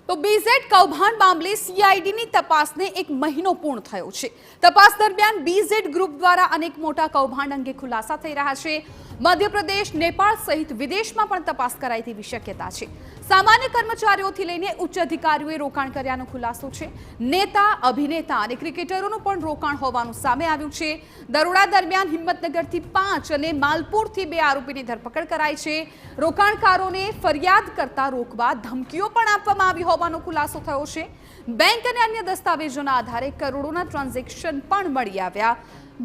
તો બીઝેડ કૌભાંડ મામલે સીઆઈડીની તપાસને એક મહિનો પૂર્ણ થયો છે। તપાસ દરમિયાન બીઝેડ ગ્રુપ દ્વારા અનેક મોટા કૌભાંડ અંગે ખુલાસા થઈ રહ્યા છે। મધ્યપ્રદેશ, નેપાળ સહિત વિદેશમાં પણ તપાસ કરાય તેવી શક્યતા છે। સામાન્ય કર્મચારીઓથી લઈને ઉચ્ચ અધિકારીઓએ રોકાણ કર્યાનો ખુલાસો છે। નેતા, અભિનેતા અને ક્રિકેટરોનું પણ રોકાણ હોવાનું સામે આવ્યું છે। દરોડા દરમિયાન હિંમતનગરથી 5 અને માલપુરથી 2 આરોપીની ધરપકડ કરાઈ છે। રોકાણકારોને ફરિયાદ કરતા રોકવા ધમકીઓ પણ આપવામાં આવી હોવાનો ખુલાસો થયો છે। બેંક અને અન્ય દસ્તાવેજોના આધારે કરોડોના ટ્રાન્ઝેક્શન પણ મળી આવ્યા।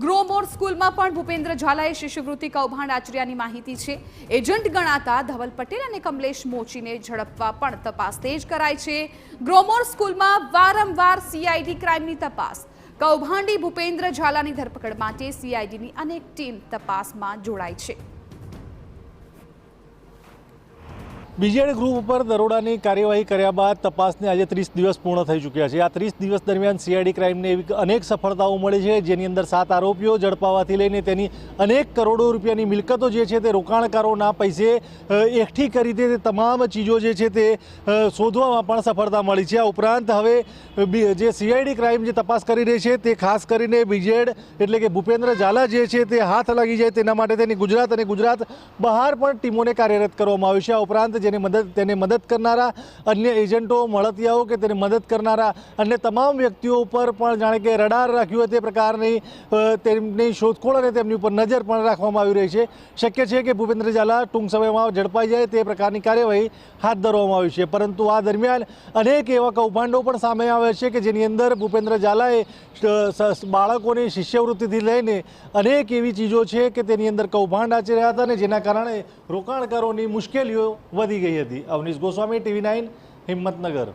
ગ્રોમોર સ્કૂલમાં પણ ભૂપેન્દ્ર ઝાલાએ શિષ્યવૃત્તિ કૌભાંડ આચર્યાની માહિતી છે। એજન્ટ ગણાતા ધવલ પટેલ અને કમલેશ મોચીને ઝડપવા પણ તપાસ તેજ કરાઈ છે। ગ્રોમોર સ્કૂલમાં વારંવાર સીઆઈડી ક્રાઇમની તપાસ। કૌભાંડી ભૂપેન્દ્ર ઝાલાની ધરપકડ માટે સીઆઈડીની અનેક ટીમ તપાસમાં જોડાઈ છે। બીજેડ ગ્રુપ પર દરોડાની કાર્યવાહી કર્યા બાદ તપાસને આજે 30 દિવસ પૂર્ણ થઈ ચૂક્યા છે। આ 30 દિવસ દરમિયાન સીઆઈડી ક્રાઇમને એવી અનેક સફળતાઓ મળી છે, જેની અંદર 7 આરોપીઓ ઝડપાવાથી લઈને તેની અનેક કરોડો રૂપિયાની મિલકતો જે છે તે રોકાણકારોના પૈસે એકઠી કરી તે તમામ ચીજો જે છે તે શોધવામાં પણ સફળતા મળી છે। આ ઉપરાંત હવે જે સીઆઈડી ક્રાઇમ જે તપાસ કરી રહી છે તે ખાસ કરીને બીજેડ એટલે કે ભૂપેન્દ્ર ઝાલા જે છે તે હાથ લાગી જાય તેના માટે તેની ગુજરાત અને ગુજરાત બહાર પણ ટીમોને કાર્યરત કરવામાં આવી છે। આ ઉપરાંત તેને મદદ કરનારા અન્ય એજન્ટો, મળતિયાઓ કે તેને મદદ કરનારા અન્ય તમામ વ્યક્તિઓ ઉપર પણ જાણે કે રડાર રાખ્યું હોય તે પ્રકારની તેમની શોધખોળ અને તેમની ઉપર નજર પણ રાખવામાં આવી રહી છે। શક્ય છે કે ભૂપેન્દ્ર ઝાલા ટૂંક સમયમાં ઝડપાઈ જાય તે પ્રકારની કાર્યવાહી હાથ ધરવામાં આવી છે। પરંતુ આ દરમિયાન અનેક એવા કૌભાંડો પણ સામે આવે છે કે જેની અંદર ભૂપેન્દ્ર ઝાલાએ બાળકોની શિષ્યવૃત્તિથી લઈને અનેક એવી ચીજો છે કે તેની અંદર કૌભાંડ આચર્યા હતા અને જેના કારણે રોકાણકારોની મુશ્કેલીઓ વધી ગઈ હતી। અવનીશ ગોસ્વામી, TV9, હિંમતનગર।